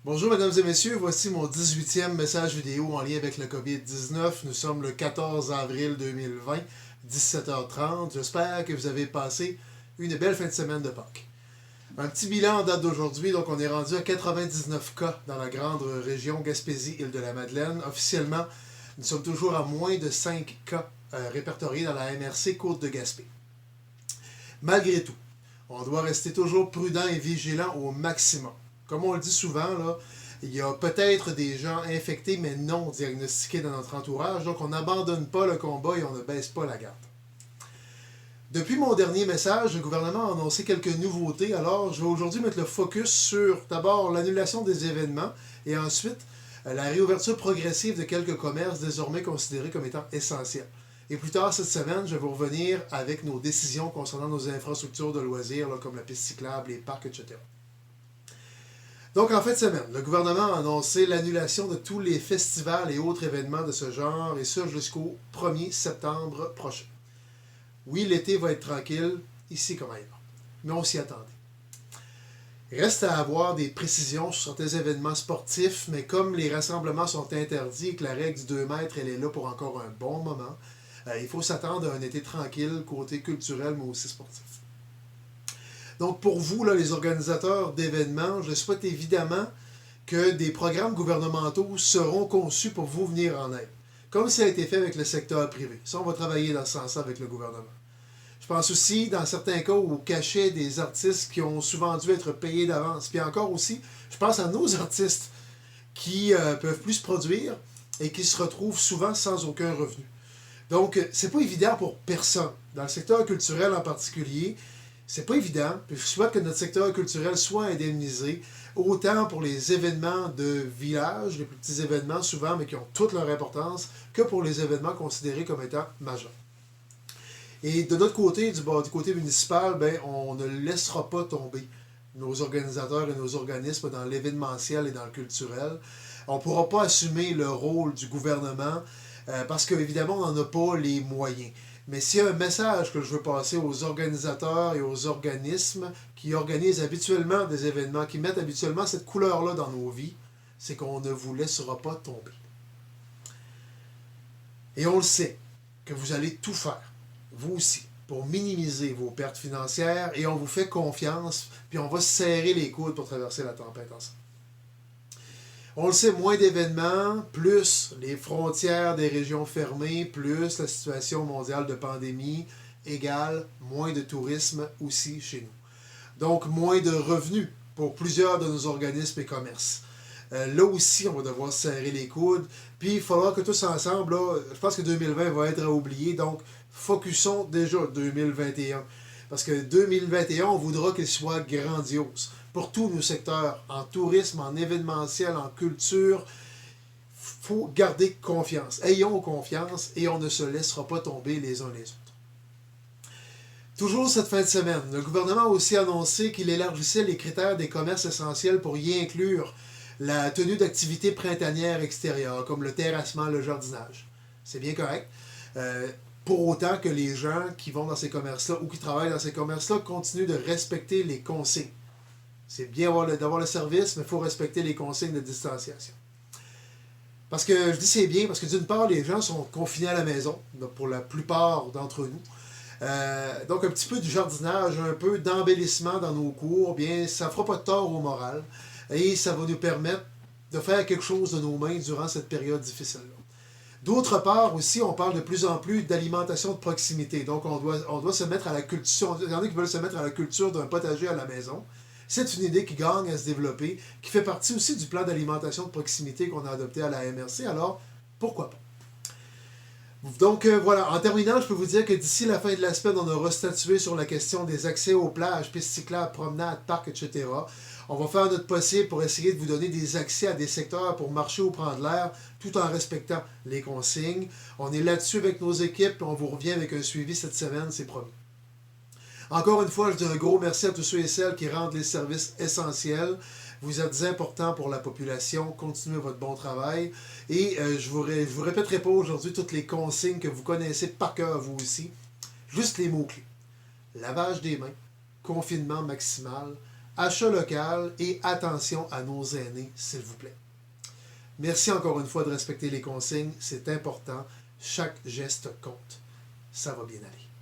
Bonjour mesdames et messieurs, voici mon 18e message vidéo en lien avec le COVID-19. Nous sommes le 14 avril 2020, 17h30. J'espère que vous avez passé une belle fin de semaine de Pâques. Un petit bilan en date d'aujourd'hui, donc on est rendu à 99 cas dans la grande région Gaspésie-Île-de-la-Madeleine. Officiellement, nous sommes toujours à moins de 5 cas répertoriés dans la MRC Côte de Gaspé. Malgré tout, on doit rester toujours prudent et vigilant au maximum. Comme on le dit souvent, là, il y a peut-être des gens infectés mais non diagnostiqués dans notre entourage, donc on n'abandonne pas le combat et on ne baisse pas la garde. Depuis mon dernier message, le gouvernement a annoncé quelques nouveautés, alors je vais aujourd'hui mettre le focus sur d'abord l'annulation des événements et ensuite la réouverture progressive de quelques commerces désormais considérés comme étant essentiels. Et plus tard cette semaine, je vais vous revenir avec nos décisions concernant nos infrastructures de loisirs, là, comme la piste cyclable, les parcs, etc. Donc, en fin de semaine, le gouvernement a annoncé l'annulation de tous les festivals et autres événements de ce genre, et ce jusqu'au 1er septembre prochain. Oui, l'été va être tranquille, ici comme ailleurs, mais on s'y attendait. Il reste à avoir des précisions sur certains événements sportifs, mais comme les rassemblements sont interdits et que la règle du 2 mètres elle est là pour encore un bon moment, il faut s'attendre à un été tranquille, côté culturel, mais aussi sportif. Donc pour vous, là, les organisateurs d'événements, je souhaite évidemment que des programmes gouvernementaux seront conçus pour vous venir en aide, comme ça a été fait avec le secteur privé. Ça, on va travailler dans ce sens avec le gouvernement. Je pense aussi, dans certains cas, au cachet des artistes qui ont souvent dû être payés d'avance. Puis encore aussi, je pense à nos artistes qui peuvent plus se produire et qui se retrouvent souvent sans aucun revenu. Donc, c'est pas évident pour personne. Dans le secteur culturel en particulier, c'est pas évident. Puis je souhaite que notre secteur culturel soit indemnisé, autant pour les événements de village, les plus petits événements souvent, mais qui ont toute leur importance, que pour les événements considérés comme étant majeurs. Et de notre côté, du côté municipal, ben, on ne laissera pas tomber nos organisateurs et nos organismes dans l'événementiel et dans le culturel. On ne pourra pas assumer le rôle du gouvernement parce qu'évidemment, on n'en a pas les moyens. Mais s'il y a un message que je veux passer aux organisateurs et aux organismes qui organisent habituellement des événements, qui mettent habituellement cette couleur-là dans nos vies, c'est qu'on ne vous laissera pas tomber. Et on le sait, que vous allez tout faire, vous aussi, pour minimiser vos pertes financières et on vous fait confiance, puis on va serrer les coudes pour traverser la tempête ensemble. On le sait, moins d'événements, plus les frontières des régions fermées, plus la situation mondiale de pandémie, égale moins de tourisme aussi chez nous. Donc, moins de revenus pour plusieurs de nos organismes et commerces. Là aussi, on va devoir serrer les coudes. Puis, il faudra que tous ensemble, là, je pense que 2020 va être à oublier, donc focusons déjà 2021. Parce que 2021, on voudra qu'il soit grandiose pour tous nos secteurs, en tourisme, en événementiel, en culture. Il faut garder confiance. Ayons confiance et on ne se laissera pas tomber les uns les autres. Toujours cette fin de semaine, le gouvernement a aussi annoncé qu'il élargissait les critères des commerces essentiels pour y inclure la tenue d'activités printanières extérieures, comme le terrassement, le jardinage. C'est bien correct. Pour autant que les gens qui vont dans ces commerces-là ou qui travaillent dans ces commerces-là continuent de respecter les consignes. C'est bien d'avoir le service, mais il faut respecter les consignes de distanciation. Parce que je dis c'est bien, parce que d'une part, les gens sont confinés à la maison, pour la plupart d'entre nous. Donc un petit peu du jardinage, un peu d'embellissement dans nos cours, bien, ça ne fera pas de tort au moral. Et ça va nous permettre de faire quelque chose de nos mains durant cette période difficile-là. D'autre part aussi, on parle de plus en plus d'alimentation de proximité. Donc on doit se mettre à la culture, il y en a qui veulent se mettre à la culture d'un potager à la maison. C'est une idée qui gagne à se développer, qui fait partie aussi du plan d'alimentation de proximité qu'on a adopté à la MRC, alors pourquoi pas? Donc voilà, en terminant, je peux vous dire que d'ici la fin de la semaine, on aura statué sur la question des accès aux plages, pistes cyclables, promenades, parcs, etc. On va faire notre possible pour essayer de vous donner des accès à des secteurs pour marcher ou prendre l'air, tout en respectant les consignes. On est là-dessus avec nos équipes, et on vous revient avec un suivi cette semaine, c'est promis. Encore une fois, je dis un gros merci à tous ceux et celles qui rendent les services essentiels. Vous êtes importants pour la population. Continuez votre bon travail. Et je ne vous répéterai pas aujourd'hui toutes les consignes que vous connaissez par cœur, vous aussi. Juste les mots-clés. Lavage des mains, confinement maximal, achat local et attention à nos aînés, s'il vous plaît. Merci encore une fois de respecter les consignes, c'est important. Chaque geste compte. Ça va bien aller.